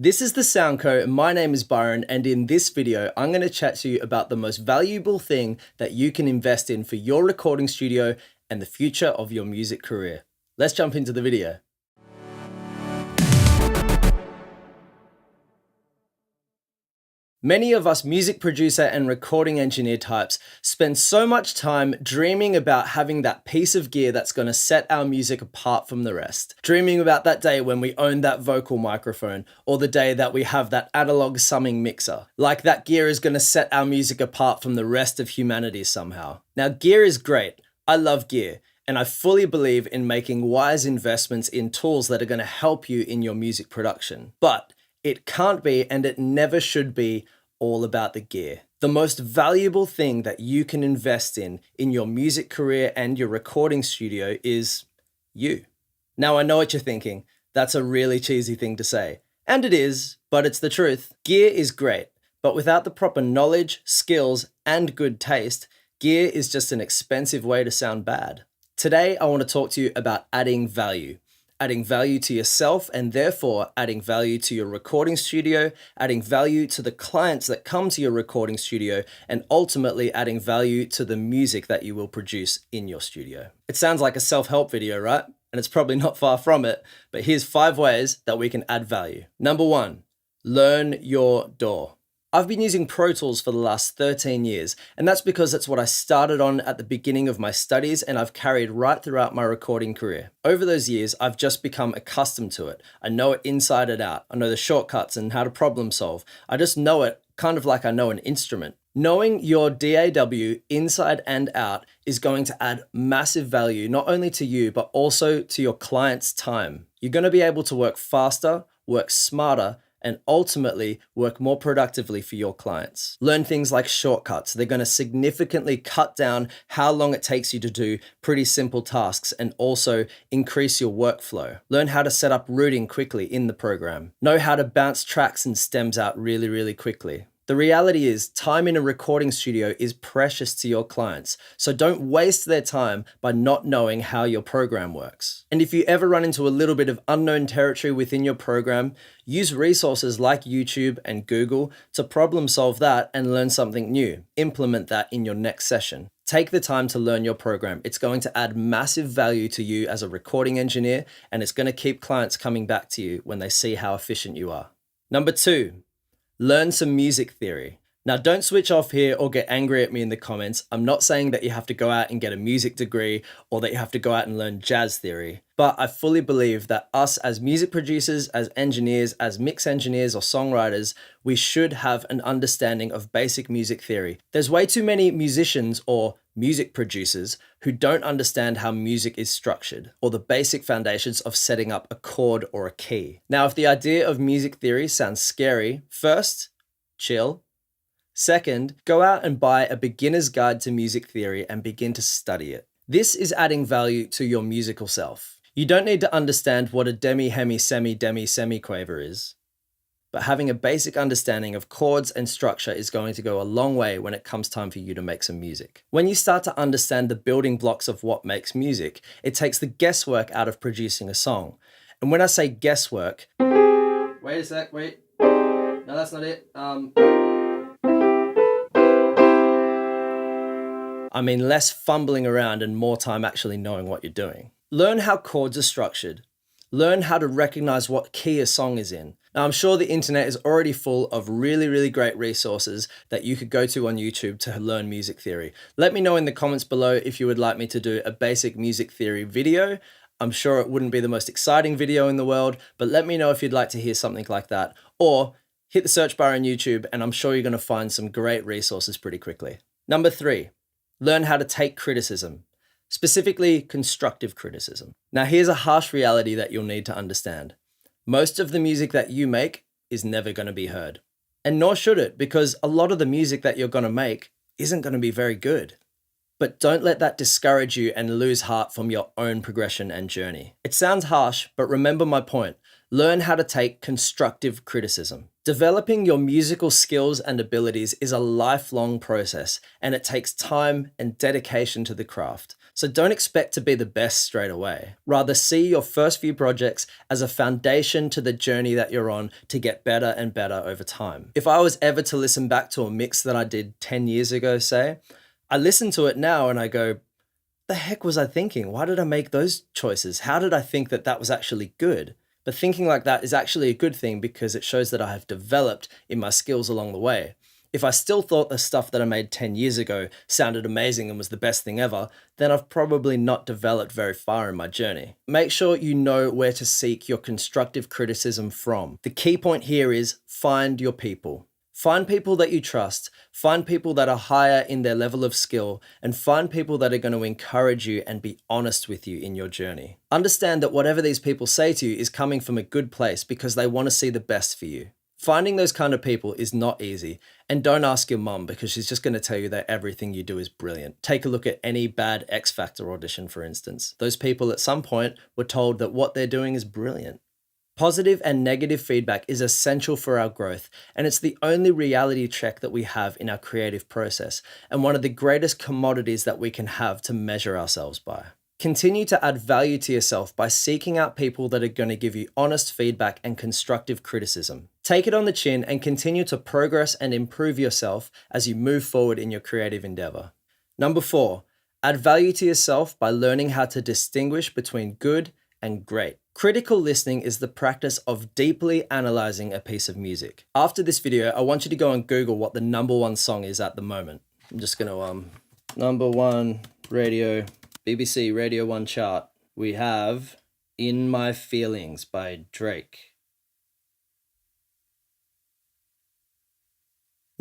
This is the Sound Co, and my name is Byron, and in this video, I'm going to chat to you about the most valuable thing that you can invest in for your recording studio and the future of your music career. Let's jump into the video. Many of us music producer and recording engineer types spend so much time dreaming about having that piece of gear that's going to set our music apart from the rest. Dreaming about that day when we own that vocal microphone, or the day that we have that analog summing mixer. Like that gear is going to set our music apart from the rest of humanity somehow. Now, gear is great. I love gear. And I fully believe in making wise investments in tools that are going to help you in your music production. But it can't be, and it never should be, all about the gear. The most valuable thing that you can invest in your music career and your recording studio is you. Now, I know what you're thinking. That's a really cheesy thing to say. And it is, but it's the truth. Gear is great, but without the proper knowledge, skills, and good taste, gear is just an expensive way to sound bad. Today, I want to talk to you about adding value to yourself, and therefore adding value to your recording studio, adding value to the clients that come to your recording studio, and ultimately adding value to the music that you will produce in your studio. It sounds like a self-help video, right? And it's probably not far from it, but here's 5 ways that we can add value. Number 1, learn your DAW. I've been using Pro Tools for the last 13 years, and that's because that's what I started on at the beginning of my studies, and I've carried right throughout my recording career. Over those years, I've just become accustomed to it. I know it inside and out. I know the shortcuts and how to problem solve. I just know it kind of like I know an instrument. Knowing your DAW inside and out is going to add massive value, not only to you, but also to your client's time. You're going to be able to work faster, work smarter, and ultimately work more productively for your clients. Learn things like shortcuts. They're going to significantly cut down how long it takes you to do pretty simple tasks and also increase your workflow. Learn how to set up routing quickly in the program. Know how to bounce tracks and stems out really quickly. The reality is, time in a recording studio is precious to your clients, so don't waste their time by not knowing how your program works. And if you ever run into a little bit of unknown territory within your program, use resources like YouTube and Google to problem solve that and learn something new. Implement that in your next session. Take the time to learn your program. It's going to add massive value to you as a recording engineer, and it's going to keep clients coming back to you when they see how efficient you are. Number 2, learn some music theory. Now, don't switch off here or get angry at me in the comments. I'm not saying that you have to go out and get a music degree or that you have to go out and learn jazz theory, but I fully believe that us as music producers, as engineers, as mix engineers or songwriters, we should have an understanding of basic music theory. There's way too many musicians or music producers who don't understand how music is structured or the basic foundations of setting up a chord or a key. Now, if the idea of music theory sounds scary, first, chill. Second, go out and buy a beginner's guide to music theory and begin to study it. This is adding value to your musical self. You don't need to understand what a demi, hemi, semi, demi, semiquaver is, but having a basic understanding of chords and structure is going to go a long way when it comes time for you to make some music. When you start to understand the building blocks of what makes music, it takes the guesswork out of producing a song. And when I say guesswork, wait a sec, wait. No, that's not it. I mean less fumbling around and more time actually knowing what you're doing. Learn how chords are structured. Learn how to recognize what key a song is in. Now, I'm sure the internet is already full of really great resources that you could go to on YouTube to learn music theory. Let me know in the comments below if you would like me to do a basic music theory video. I'm sure it wouldn't be the most exciting video in the world, but let me know if you'd like to hear something like that. Or hit the search bar on YouTube and I'm sure you're going to find some great resources pretty quickly. Number 3, learn how to take criticism, specifically constructive criticism. Now, here's a harsh reality that you'll need to understand. Most of the music that you make is never going to be heard. And nor should it, because a lot of the music that you're going to make isn't going to be very good. But don't let that discourage you and lose heart from your own progression and journey. It sounds harsh, but remember my point. Learn how to take constructive criticism. Developing your musical skills and abilities is a lifelong process, and it takes time and dedication to the craft. So don't expect to be the best straight away. Rather, see your first few projects as a foundation to the journey that you're on to get better and better over time. If I was ever to listen back to a mix that I did 10 years ago, say, I listen to it now and I go, the heck was I thinking? Why did I make those choices? How did I think that that was actually good? But thinking like that is actually a good thing because it shows that I have developed in my skills along the way. If I still thought the stuff that I made 10 years ago sounded amazing and was the best thing ever, then I've probably not developed very far in my journey. Make sure you know where to seek your constructive criticism from. The key point here is find your people. Find people that you trust, find people that are higher in their level of skill, and find people that are going to encourage you and be honest with you in your journey. Understand that whatever these people say to you is coming from a good place because they want to see the best for you. Finding those kind of people is not easy, and don't ask your mum because she's just going to tell you that everything you do is brilliant. Take a look at any bad X Factor audition, for instance. Those people at some point were told that what they're doing is brilliant. Positive and negative feedback is essential for our growth, and it's the only reality check that we have in our creative process, and one of the greatest commodities that we can have to measure ourselves by. Continue to add value to yourself by seeking out people that are going to give you honest feedback and constructive criticism. Take it on the chin and continue to progress and improve yourself as you move forward in your creative endeavor. Number 4, add value to yourself by learning how to distinguish between good and great. Critical listening is the practice of deeply analyzing a piece of music. After this video, I want you to go and Google what the number 1 song is at the moment. I'm just going to, number 1 radio, BBC Radio 1 chart. We have In My Feelings by Drake.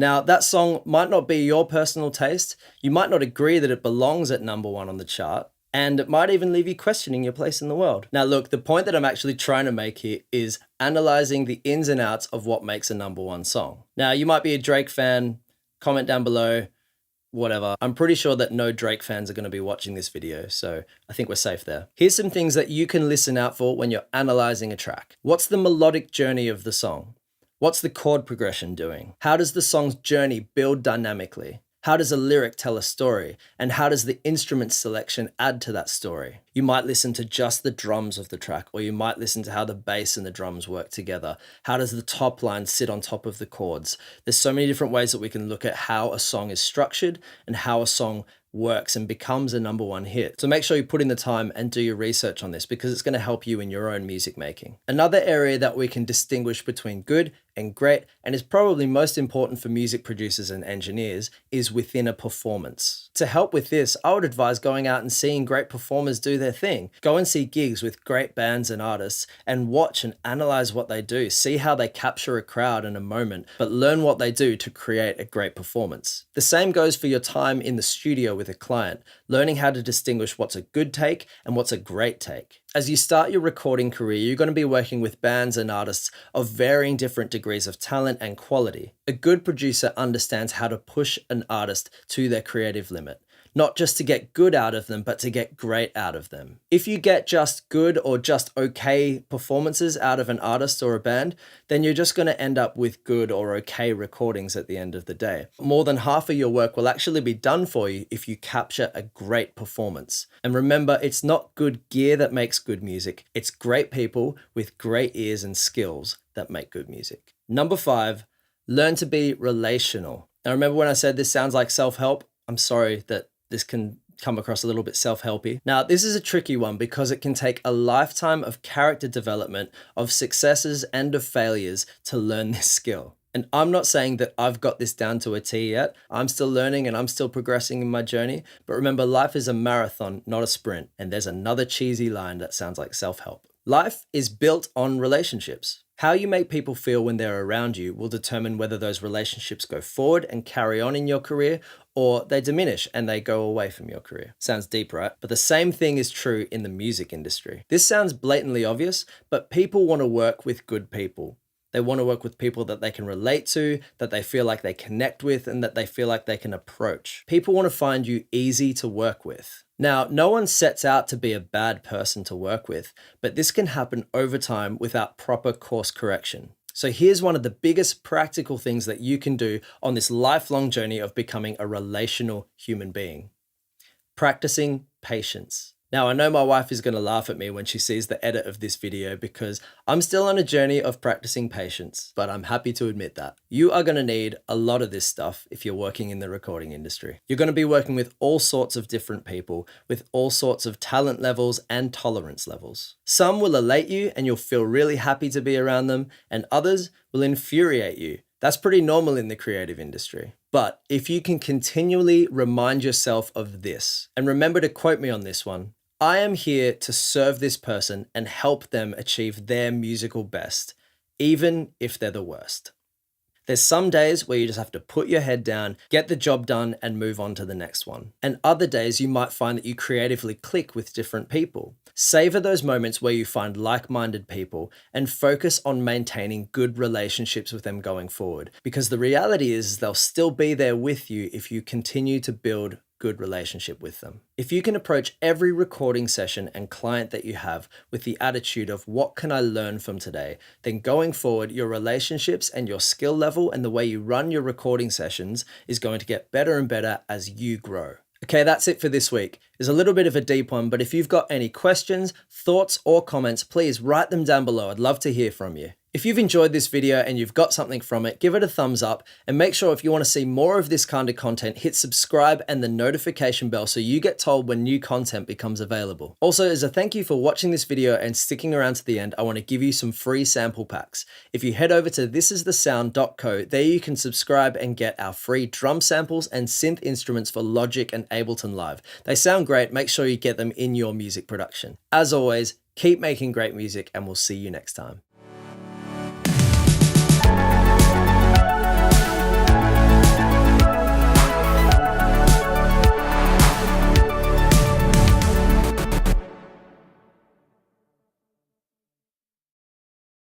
Now, that song might not be your personal taste. You might not agree that it belongs at number 1 on the chart. And it might even leave you questioning your place in the world. Now, look, the point that I'm actually trying to make here is analyzing the ins and outs of what makes a number 1 song. Now, you might be a Drake fan. Comment down below, whatever. I'm pretty sure that no Drake fans are going to be watching this video, so I think we're safe there. Here's some things that you can listen out for when you're analyzing a track. What's the melodic journey of the song? What's the chord progression doing? How does the song's journey build dynamically? How does a lyric tell a story? And how does the instrument selection add to that story? You might listen to just the drums of the track, or you might listen to how the bass and the drums work together. How does the top line sit on top of the chords? There's so many different ways that we can look at how a song is structured and how a song works and becomes a number 1 hit. So make sure you put in the time and do your research on this because it's going to help you in your own music making. Another area that we can distinguish between good and great, and is probably most important for music producers and engineers, is within a performance. To help with this, I would advise going out and seeing great performers do their thing. Go and see gigs with great bands and artists and watch and analyze what they do. See how they capture a crowd in a moment, but learn what they do to create a great performance. The same goes for your time in the studio with a client, learning how to distinguish what's a good take and what's a great take. As you start your recording career, you're going to be working with bands and artists of varying different degrees of talent and quality. A good producer understands how to push an artist to their creative limit. Not just to get good out of them, but to get great out of them. If you get just good or just okay performances out of an artist or a band, then you're just going to end up with good or okay recordings at the end of the day. More than half of your work will actually be done for you if you capture a great performance. And remember, it's not good gear that makes good music. It's great people with great ears and skills that make good music. Number 5, learn to be relational. Now, remember when I said this sounds like self-help? I'm sorry that this can come across a little bit self-helpy. Now, this is a tricky one because it can take a lifetime of character development, of successes and of failures to learn this skill. And I'm not saying that I've got this down to a T yet. I'm still learning and I'm still progressing in my journey. But remember, life is a marathon, not a sprint. And there's another cheesy line that sounds like self-help. Life is built on relationships. How you make people feel when they're around you will determine whether those relationships go forward and carry on in your career, or they diminish and they go away from your career. Sounds deep, right? But the same thing is true in the music industry. This sounds blatantly obvious, but people want to work with good people. They want to work with people that they can relate to, that they feel like they connect with, and that they feel like they can approach. People want to find you easy to work with. Now, no one sets out to be a bad person to work with, but this can happen over time without proper course correction. So here's one of the biggest practical things that you can do on this lifelong journey of becoming a relational human being. Practicing patience. Now, I know my wife is going to laugh at me when she sees the edit of this video because I'm still on a journey of practicing patience, but I'm happy to admit that. You are going to need a lot of this stuff if you're working in the recording industry. You're going to be working with all sorts of different people with all sorts of talent levels and tolerance levels. Some will elate you and you'll feel really happy to be around them, and others will infuriate you. That's pretty normal in the creative industry. But if you can continually remind yourself of this, and remember to quote me on this one, I am here to serve this person and help them achieve their musical best, even if they're the worst. There's some days where you just have to put your head down, get the job done, and move on to the next one. And other days you might find that you creatively click with different people. Savor those moments where you find like-minded people and focus on maintaining good relationships with them going forward. Because the reality is they'll still be there with you if you continue to build good relationship with them. If you can approach every recording session and client that you have with the attitude of what can I learn from today, then going forward, your relationships and your skill level and the way you run your recording sessions is going to get better and better as you grow. Okay, that's it for this week. It's a little bit of a deep one, but if you've got any questions, thoughts, or comments, please write them down below. I'd love to hear from you. If you've enjoyed this video and you've got something from it, give it a thumbs up and make sure if you want to see more of this kind of content, hit subscribe and the notification bell so you get told when new content becomes available. Also, as a thank you for watching this video and sticking around to the end, I want to give you some free sample packs. If you head over to thisisthesound.co, there you can subscribe and get our free drum samples and synth instruments for Logic and Ableton Live. They sound great, make sure you get them in your music production. As always, keep making great music and we'll see you next time.